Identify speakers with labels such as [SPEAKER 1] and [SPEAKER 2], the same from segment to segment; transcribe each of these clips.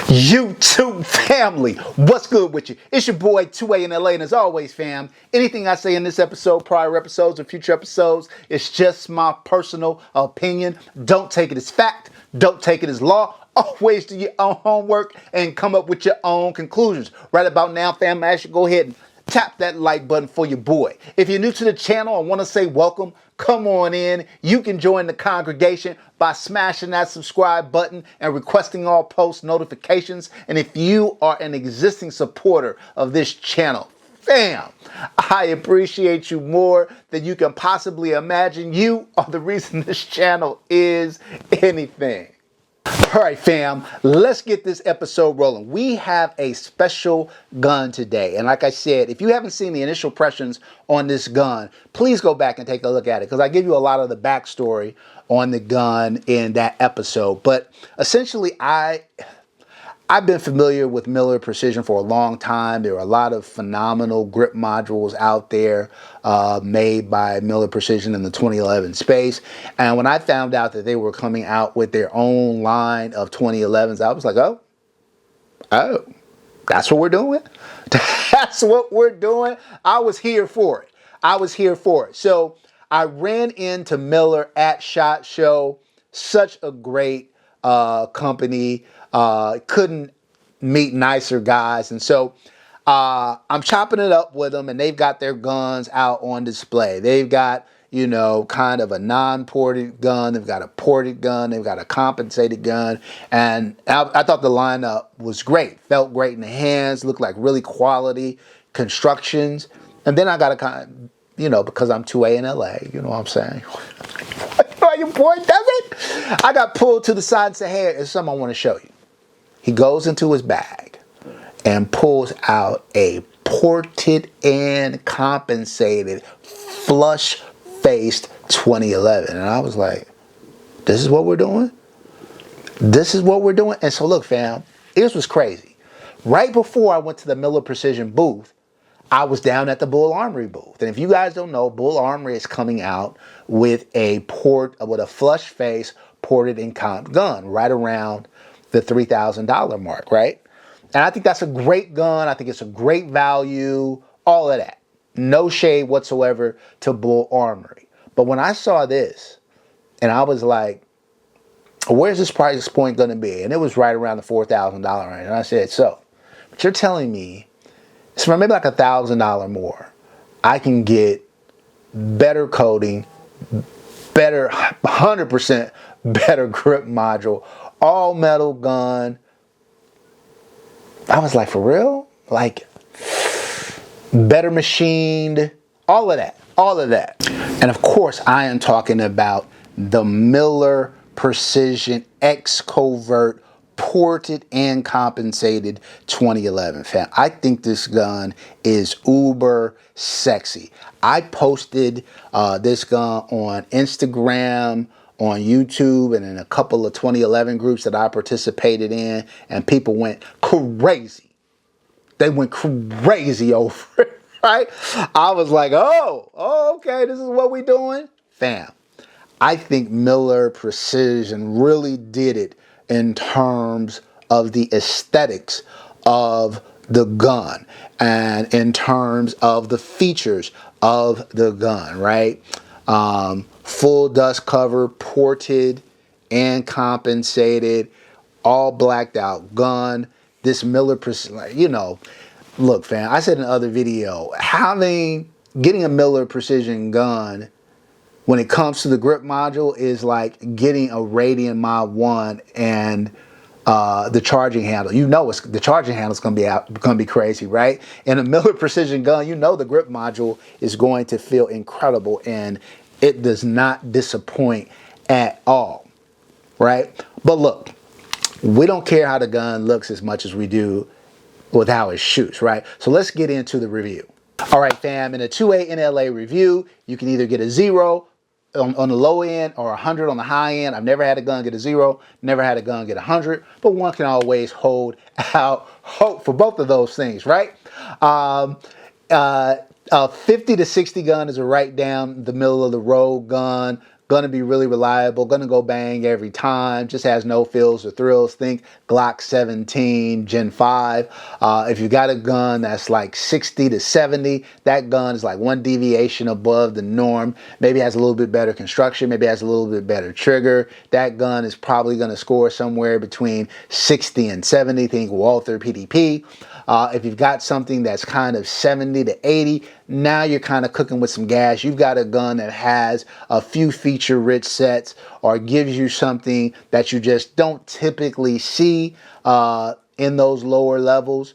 [SPEAKER 1] YouTube family, what's good with you? It's your boy 2A in LA, and as always, fam, anything I say in this episode, prior episodes, or future episodes, it's just my personal opinion. Don't take it as fact. Don't take it as law. Always do your own homework and come up with your own conclusions. Right about now, fam, I should go ahead and tap that like button for your boy. If you're new to the channel, I want to say welcome. Come on in. You can join the congregation by smashing that subscribe button and requesting all post notifications. And if you are an existing supporter of this channel, fam, I appreciate you more than you can possibly imagine. You are the reason this channel is anything. All right, fam, let's get this episode rolling. We have a special gun today. And like I said, if you haven't seen the initial impressions on this gun, please go back and take a look at it because I give you a lot of the backstory on the gun in that episode. But essentially, I've been familiar with Miller Precision for a long time. There are a lot of phenomenal grip modules out there made by Miller Precision in the 2011 space. And when I found out that they were coming out with their own line of 2011s, I was like, oh, that's what we're doing? That's what we're doing? I was here for it. So I ran into Miller at SHOT Show. Such a great company. Couldn't meet nicer guys. And so I'm chopping it up with them, and they've got their guns out on display. They've got, you know, kind of a non-ported gun. They've got a ported gun. They've got a compensated gun. And I thought the lineup was great. Felt great in the hands. Looked like really quality constructions. And then I got to kind of, you know, because I'm 2A in LA, you know what I'm saying? Your boy does it. I got pulled to the side and said, hey, there's something I want to show you. He goes into his bag and pulls out a ported and compensated flush-faced 2011. And I was like, this is what we're doing? This is what we're doing? And so look, fam, this was crazy. Right before I went to the Miller Precision booth, I was down at the Bull Armory booth. And if you guys don't know, Bull Armory is coming out with a flush face ported and comp gun right around the $3,000 mark, right? And I think that's a great gun. I think it's a great value, all of that. No shade whatsoever to Bull Armory. But when I saw this, and I was like, where's this price point going to be? And it was right around the $4,000 range. And I said, so, but you're telling me, it's for maybe like $1,000 more, I can get better coating, better, 100% better grip module, all metal gun. I was like, for real? Like, better machined, all of that. And of course, I am talking about the Miller Precision X Kovert ported and compensated 2011, fam. I think this gun is uber sexy. I posted this gun on Instagram, on YouTube, and in a couple of 2011 groups that I participated in, and people went crazy. They went crazy over it, right? I was like, oh, okay, this is what we doing? Fam, I think Miller Precision really did it in terms of the aesthetics of the gun and in terms of the features of the gun, right? Full dust cover, ported and compensated, all blacked out gun. This Miller Precision, you know, look, fam, I said in another video, getting a Miller Precision gun when it comes to the grip module is like getting a Radian Mod 1 and the charging handle. You know, the charging handle is going to be crazy, right? In a Miller Precision gun, you know the grip module is going to feel incredible, and it does not disappoint at all, right? But look, we don't care how the gun looks as much as we do with how it shoots, right? So let's get into the review. All right, fam, in a 2A in LA review, you can either get a 0 on the low end or 100 on the high end. I've never had a gun get a 0, never had a gun get 100, but one can always hold out hope for both of those things, right? A 50 to 60 gun is a right down the middle of the road gun. gonna be really reliable, gonna go bang every time, just has no feels or thrills. Think Glock 17 Gen 5. If you got a gun that's like 60 to 70, that gun is like one deviation above the norm. Maybe has a little bit better construction, maybe has a little bit better trigger. That gun is probably gonna score somewhere between 60 and 70. Think Walther PDP. If you've got something that's kind of 70 to 80, now you're kind of cooking with some gas. You've got a gun that has a few feature-rich sets or gives you something that you just don't typically see in those lower levels.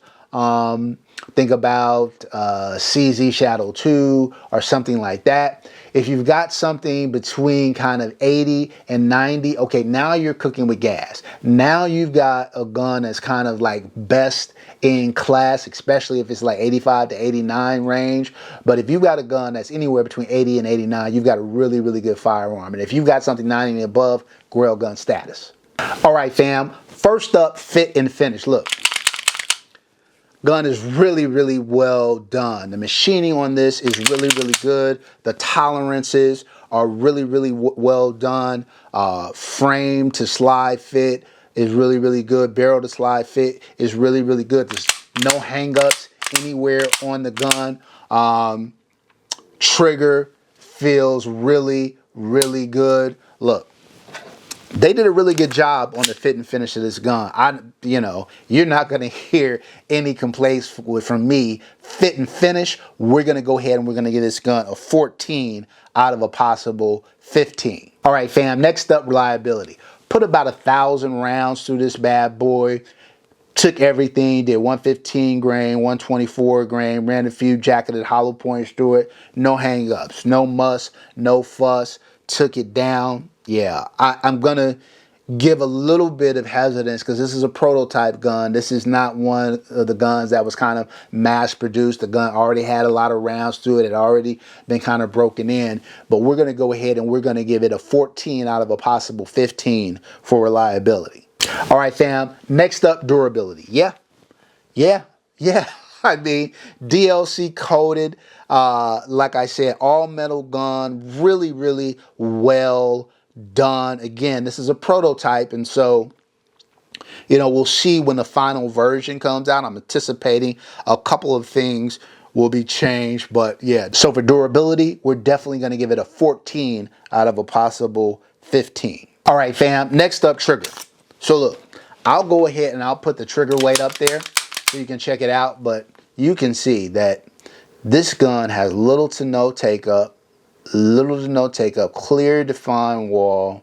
[SPEAKER 1] Think about CZ Shadow 2 or something like that. If you've got something between kind of 80 and 90, okay, now you're cooking with gas. Now you've got a gun that's kind of like best in class, especially if it's like 85 to 89 range. But if you've got a gun that's anywhere between 80 and 89, you've got a really, really good firearm. And if you've got something 90 and above, grail gun status. All right, fam. First up, fit and finish. Look. Gun is really, really well done. The machining on this is really, really good. The tolerances are really, really well done. Frame to slide fit is really, really good. Barrel to slide fit is really, really good. There's no hang-ups anywhere on the gun. Trigger feels really, really good. Look. They did a really good job on the fit and finish of this gun. You're not going to hear any complaints from me. Fit and finish, we're going to go ahead and we're going to give this gun a 14 out of a possible 15. All right, fam, next up, reliability. Put about 1,000 rounds through this bad boy. Took everything, did 115 grain, 124 grain, ran a few jacketed hollow points through it. No hang-ups, no muss, no fuss. Took it down. Yeah, I'm going to give a little bit of hesitance because this is a prototype gun. This is not one of the guns that was kind of mass produced. The gun already had a lot of rounds through it. It had already been kind of broken in. But we're going to go ahead and we're going to give it a 14 out of a possible 15 for reliability. All right, fam. Next up, durability. Yeah. I mean, DLC coated. Like I said, all metal gun. Really, really well done. Again, this is a prototype, and so we'll see when the final version comes out. I'm anticipating a couple of things will be changed, but yeah. So for durability, we're definitely going to give it a 14 out of a possible 15. All right, fam. Next up, trigger. So look, I'll go ahead and I'll put the trigger weight up there so you can check it out, but you can see that this gun has little to no take up. Clear defined wall,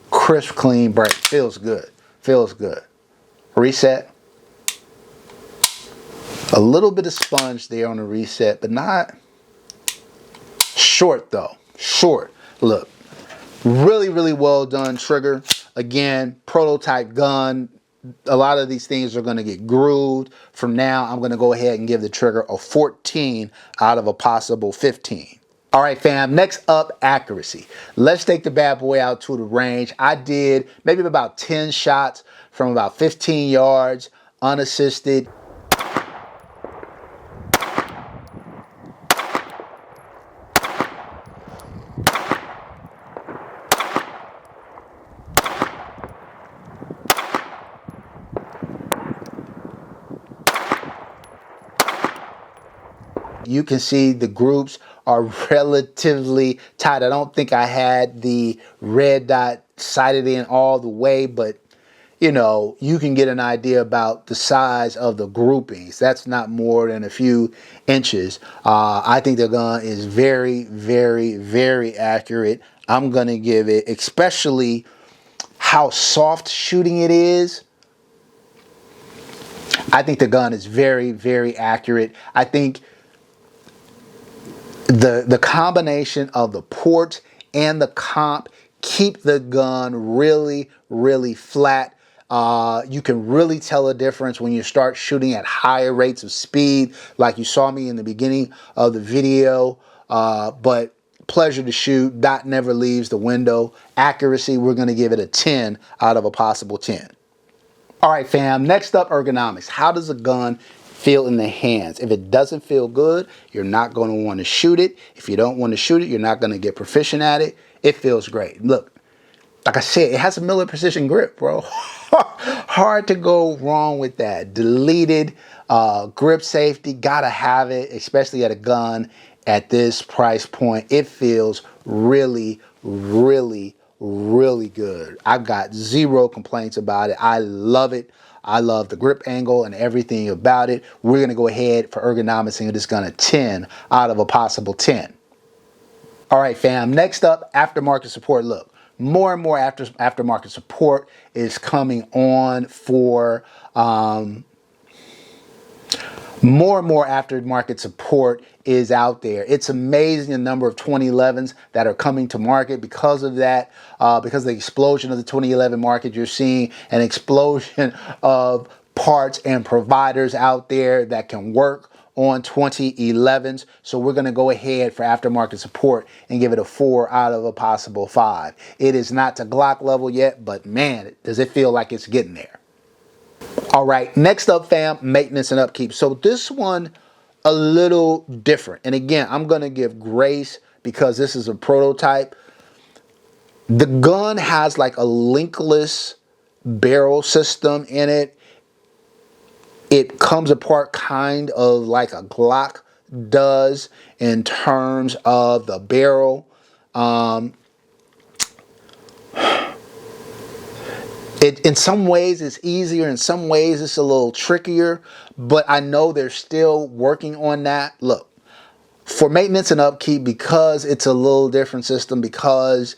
[SPEAKER 1] crisp clean break. Feels good. Reset. A little bit of sponge there on the reset, but not short though. Look, really, really well done trigger. Again, prototype gun. A lot of these things are going to get grooved. From now, I'm going to go ahead and give the trigger a 14 out of a possible 15. All right, fam, next up, accuracy. Let's take the bad boy out to the range. I did maybe about 10 shots from about 15 yards, unassisted. You can see the groups are relatively tight. I don't think I had the red dot sighted in all the way, but you can get an idea about the size of the groupings. That's not more than a few inches. I think the gun is very, very, very accurate. I'm going to give it, especially how soft shooting it is. I think the gun is very, very accurate. I think the combination of the port and the comp keep the gun really, really flat. You can really tell a difference when you start shooting at higher rates of speed, like you saw me in the beginning of the video. But pleasure to shoot. Dot never leaves the window. Accuracy, we're going to give it a 10 out of a possible 10. All right, fam. Next up, ergonomics. How does a gun feel in the hands? If it doesn't feel good, you're not going to want to shoot it. If you don't want to shoot it, you're not going to get proficient at it. It feels great. Look, like I said, it has a Miller Precision grip, bro. Hard to go wrong with that. Deleted grip safety, gotta have it, especially at a gun at this price point. It feels really, really, really good. I've got zero complaints about it. I love it. I love the grip angle and everything about it. We're gonna go ahead for ergonomics and give this gun a 10 out of a possible 10. All right, fam, next up, aftermarket support. Look, more and more aftermarket support is coming on for more and more aftermarket support is out there. It's amazing the number of 2011s that are coming to market because of that, because of the explosion of the 2011 market. You're seeing an explosion of parts and providers out there that can work on 2011s. So we're going to go ahead for aftermarket support and give it a 4 out of a possible 5. It is not to Glock level yet, but man, does it feel like it's getting there. All right, next up, fam, maintenance and upkeep. So this one, a little different. And again, I'm going to give grace because this is a prototype. The gun has like a linkless barrel system in it. It comes apart kind of like a Glock does in terms of the barrel. In some ways it's easier, in some ways it's a little trickier, but I know they're still working on that. Look, for maintenance and upkeep, because it's a little different system, because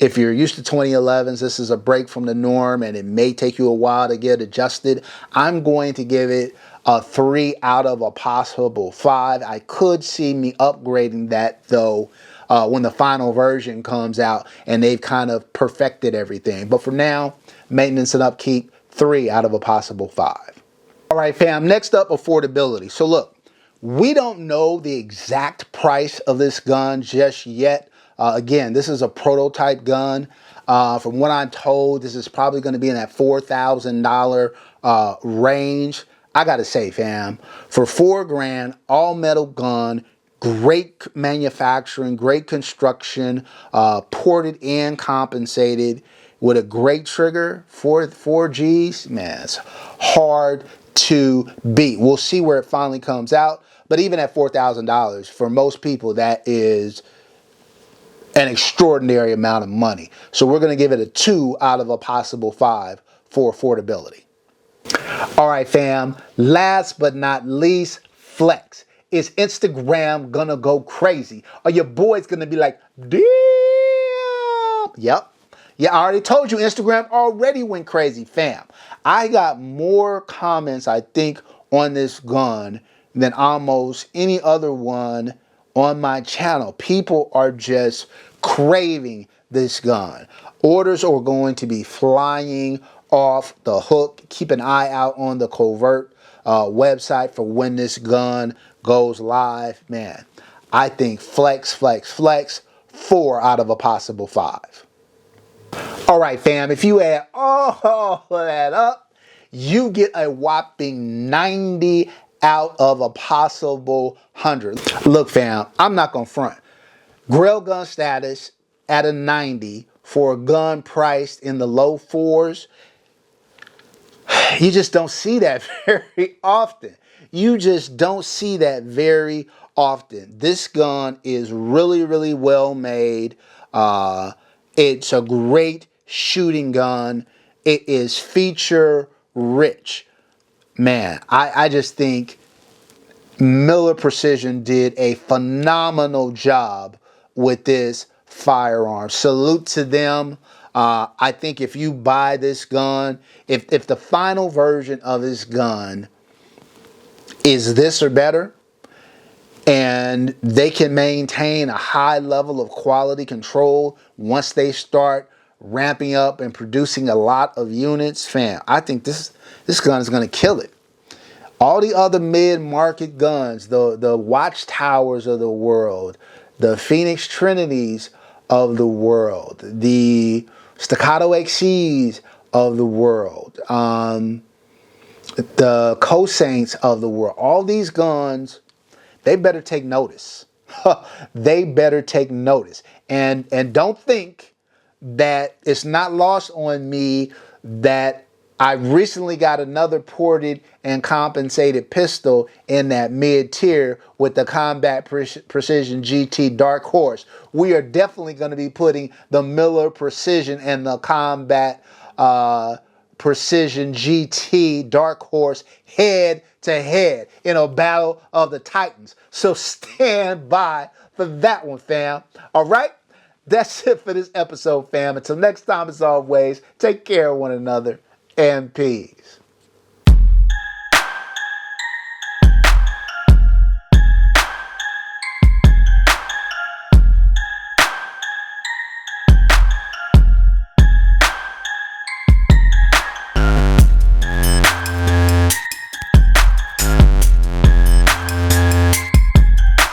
[SPEAKER 1] if you're used to 2011s, this is a break from the norm and it may take you a while to get adjusted. I'm going to give it a 3 out of a possible 5. I could see me upgrading that though when the final version comes out and they've kind of perfected everything. But for now, maintenance and upkeep, 3 out of a possible 5. All right, fam, next up, affordability. So look, we don't know the exact price of this gun just yet. Again, this is a prototype gun. From what I'm told, this is probably going to be in that $4,000 range. I got to say, fam, for $4 grand, all metal gun, great manufacturing, great construction, ported and compensated with a great trigger, 4Gs, man, it's hard to beat. We'll see where it finally comes out. But even at $4,000, for most people, that is an extraordinary amount of money. So we're going to give it a 2 out of a possible 5 for affordability. All right, fam. Last but not least, flex. Is Instagram gonna go crazy? Are your boys gonna be like, damn? Yep. Yeah, I already told you Instagram already went crazy, fam. I got more comments, I think, on this gun than almost any other one on my channel. People are just craving this gun. Orders are going to be flying off the hook. Keep an eye out on the Kovert website for when this gun goes live. Man, I think flex, 4 out of a possible 5. All right, fam, if you add all that up, you get a whopping 90 out of a possible 100. Look, fam, I'm not gonna front. Grail gun status at a 90 for a gun priced in the low 4s. You just don't see that very often. You just don't see that very often. This gun is really, really well made. It's a great shooting gun. It is feature rich. Man, I just think Miller Precision did a phenomenal job with this firearm. Salute to them. I think if you buy this gun, if the final version of this gun is this or better, and they can maintain a high level of quality control once they start ramping up and producing a lot of units, fam, I think this gun is going to kill it. All the other mid-market guns, the Watchtowers of the world, the Phoenix Trinities of the world, the Staccato XCs of the world, the Cosaints of the world, all these guns, they better take notice. they better take notice. And don't think that it's not lost on me that I recently got another ported and compensated pistol in that mid tier with the Combat Precision GT Dark Horse. We are definitely going to be putting the Miller Precision and the Combat Precision GT Dark Horse head to head in a battle of the Titans. So stand by for that one, fam. All right? That's it for this episode, fam. Until next time, as always, take care of one another and peace.